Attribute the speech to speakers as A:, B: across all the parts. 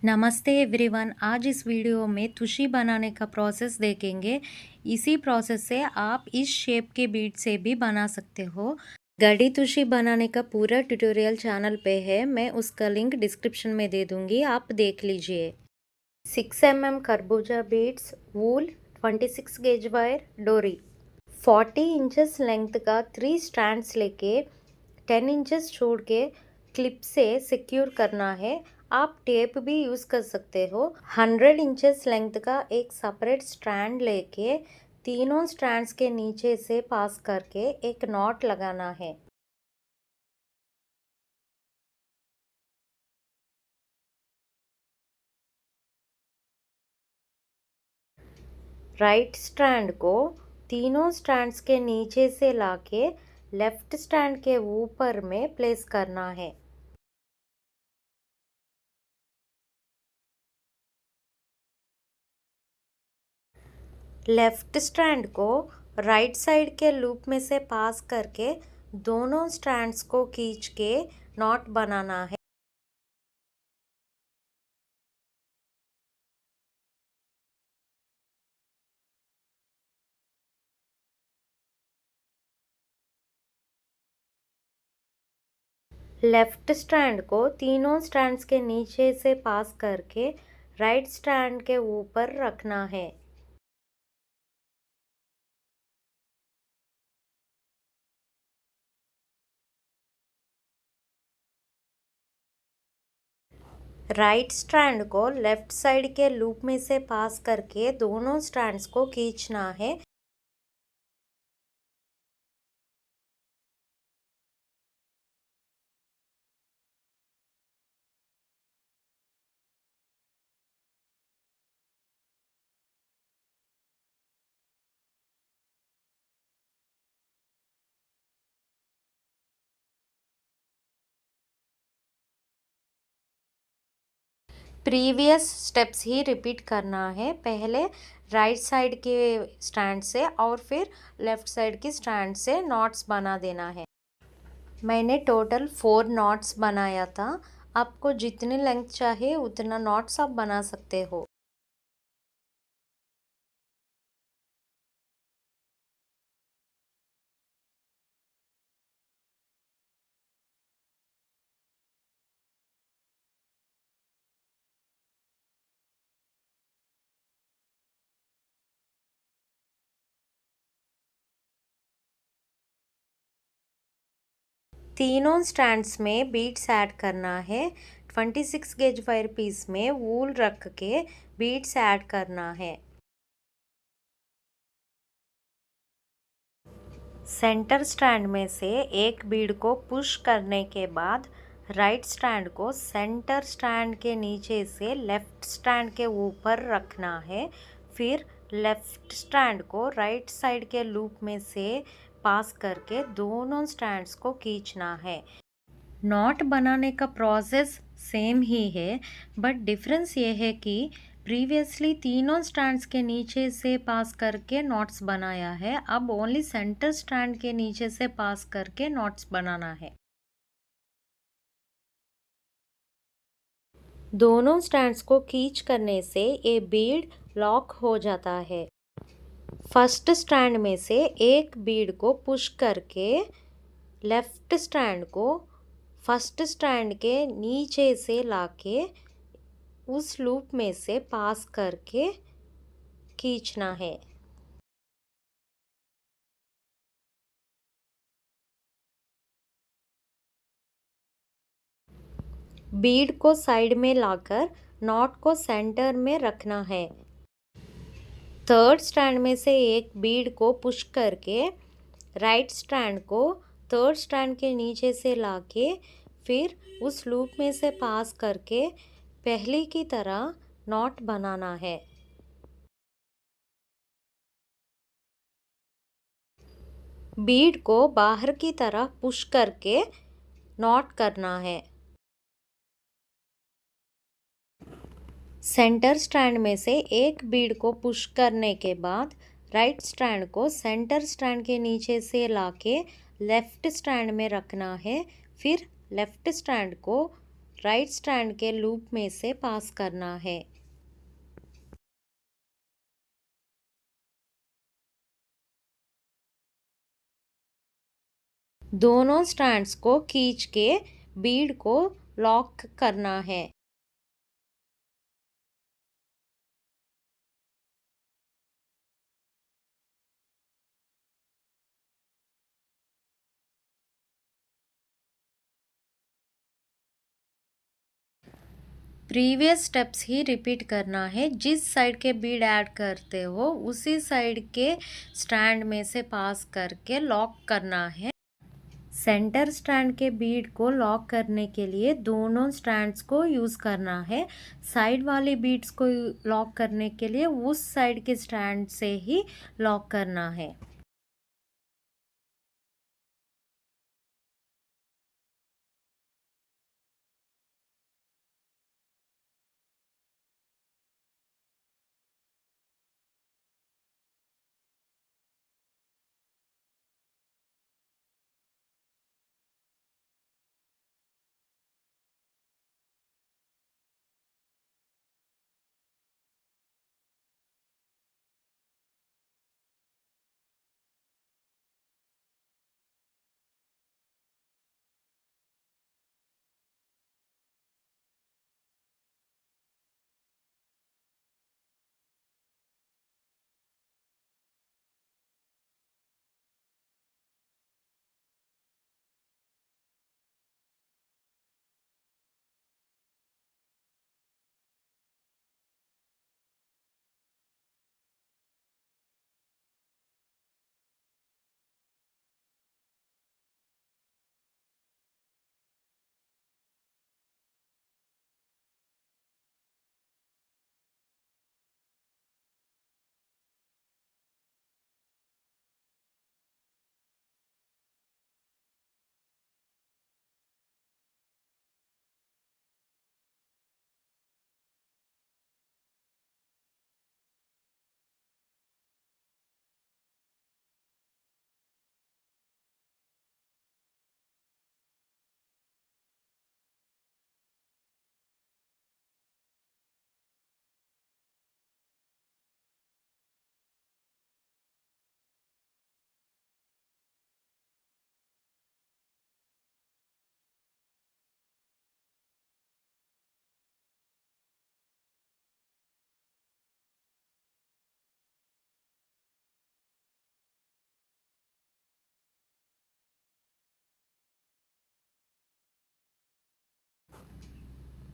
A: नमस्ते एवरीवन। आज इस वीडियो में तुशी बनाने का प्रोसेस देखेंगे। इसी प्रोसेस से आप इस शेप के बीड से भी बना सकते हो। गड़ी तुशी बनाने का पूरा ट्यूटोरियल चैनल पे है, मैं उसका लिंक डिस्क्रिप्शन में दे दूंगी, आप देख लीजिए। 6 mm खरबूजा बीड्स, वूल, 26 गेज वायर, डोरी। 40 इंचेस लेंथ का 3 स्ट्रैंड्स लेके 10 इंचेस छोड़ के क्लिप से सिक्योर करना है। आप टेप भी यूज़ कर सकते हो। 100 इंचेस लेंथ का एक सेपरेट स्ट्रैंड लेके तीनों स्ट्रैंड्स के नीचे से पास करके एक नॉट लगाना है। राइट स्ट्रैंड को तीनों स्ट्रैंड्स के नीचे से लाके लेफ्ट स्ट्रैंड के ऊपर में प्लेस करना है। लेफ्ट स्ट्रैंड को राइट साइड के लूप में से पास करके दोनों स्ट्रैंड्स को खींच के नॉट बनाना है। लेफ्ट स्ट्रैंड को तीनों स्ट्रैंड्स के नीचे से पास करके राइट स्ट्रैंड के ऊपर रखना है। राइट स्ट्रैंड को लेफ्ट साइड के लूप में से पास करके दोनों स्ट्रैंड्स को खींचना है। प्रीवियस स्टेप्स ही रिपीट करना है। पहले राइट साइड के स्टैंड से और फिर लेफ्ट साइड की स्टैंड से नॉट्स बना देना है। मैंने टोटल 4 नॉट्स बनाया था। आपको जितनी लेंथ चाहिए उतना नॉट्स आप बना सकते हो। तीनों स्टैंड्स में बीड्स ऐड करना है। 26 गेज वायर पीस में वूल रख के बीड्स ऐड करना है। सेंटर स्टैंड में से एक बीड को पुश करने के बाद राइट स्टैंड को सेंटर स्टैंड के नीचे से लेफ्ट स्टैंड के ऊपर रखना है। फिर लेफ्ट स्टैंड को राइट साइड के लूप में से पास करके दोनों स्टैंड्स को खींचना है। नॉट बनाने का प्रोसेस सेम ही है, बट डिफरेंस ये है कि प्रीवियसली तीनों स्टैंड्स के नीचे से पास करके नॉट्स बनाया है, अब ओनली सेंटर स्टैंड के नीचे से पास करके नॉट्स बनाना है। दोनों स्टैंड्स को खींच करने से ये बीड लॉक हो जाता है। फर्स्ट स्टैंड में से एक बीड को पुश करके लेफ्ट स्टैंड को फर्स्ट स्टैंड के नीचे से लाके उस लूप में से पास करके खींचना है। बीड को साइड में लाकर नॉट को सेंटर में रखना है। थर्ड स्टैंड में से एक बीड को पुश करके राइट स्टैंड को थर्ड स्टैंड के नीचे से लाके फिर उस लूप में से पास करके पहले की तरह नॉट बनाना है। बीड को बाहर की तरह पुश करके नॉट करना है। सेंटर स्टैंड में से एक बीड को पुश करने के बाद राइट स्टैंड को सेंटर स्टैंड के नीचे से लाके लेफ्ट स्टैंड में रखना है। फिर लेफ्ट स्टैंड को राइट स्टैंड के लूप में से पास करना है। दोनों स्ट्रैंड्स को खींच के बीड को लॉक करना है। प्रीवियस स्टेप्स ही रिपीट करना है। जिस साइड के बीड ऐड करते हो उसी साइड के स्टैंड में से पास करके लॉक करना है। सेंटर स्टैंड के बीड को लॉक करने के लिए दोनों स्टैंड्स को यूज़ करना है। साइड वाले बीड्स को लॉक करने के लिए उस साइड के स्टैंड से ही लॉक करना है।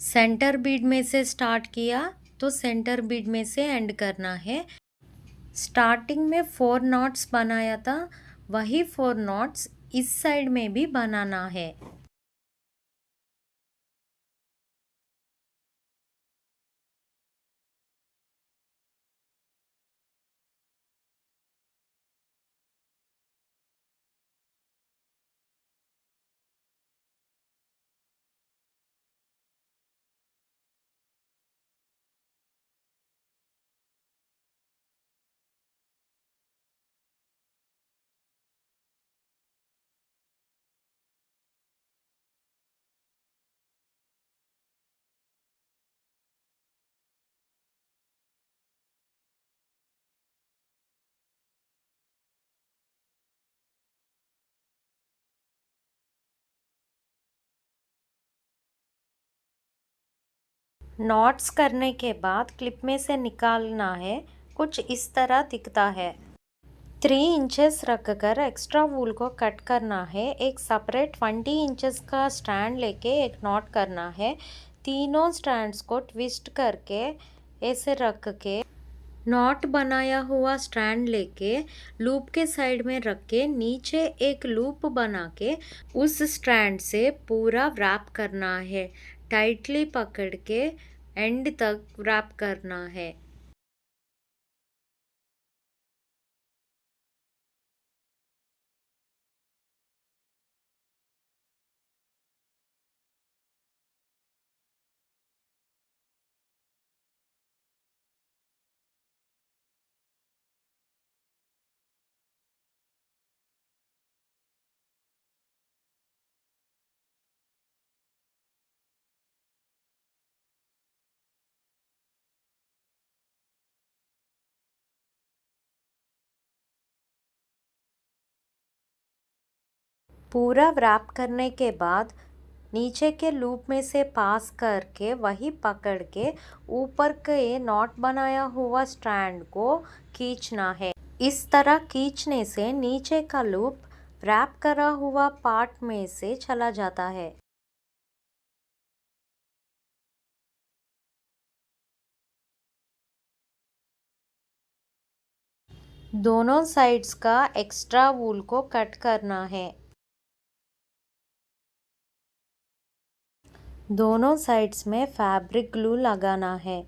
A: सेंटर बीड में से स्टार्ट किया तो सेंटर बीड में से एंड करना है। स्टार्टिंग में 4 नॉट्स बनाया था, वही 4 नॉट्स इस साइड में भी बनाना है। नॉट्स करने के बाद क्लिप में से निकालना है। कुछ इस तरह दिखता है। 3 इंचेस रखकर एक्स्ट्रा वूल को कट करना है। एक सेपरेट 20 इंचेस का स्टैंड लेके एक नॉट करना है। तीनों स्टैंड्स को ट्विस्ट करके ऐसे रख के नॉट बनाया हुआ स्टैंड लेके लूप के साइड में रख के नीचे एक लूप बना के उस स्टैंड से पूरा रैप करना है। टाइटली पकड़ के एंड तक रैप करना है। पूरा व्रैप करने के बाद नीचे के लूप में से पास करके वही पकड़ के ऊपर के नॉट बनाया हुआ स्ट्रैंड को खींचना है। इस तरह खींचने से नीचे का लूप व्रैप करा हुआ पार्ट में से चला जाता है। दोनों साइड्स का एक्स्ट्रा वूल को कट करना है। दोनों साइड्स में फैब्रिक ग्लू लगाना है।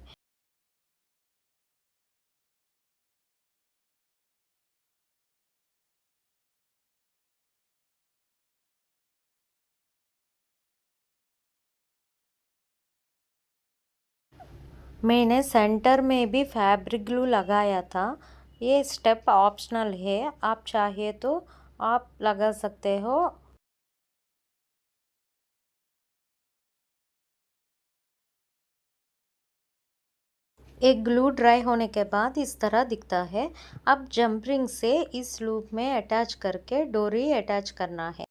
A: मैंने सेंटर में भी फैब्रिक ग्लू लगाया था। ये स्टेप ऑप्शनल है, आप चाहिए तो आप लगा सकते हो। एक ग्लू ड्राई होने के बाद इस तरह दिखता है। अब जंप रिंग से इस लूप में अटैच करके डोरी अटैच करना है।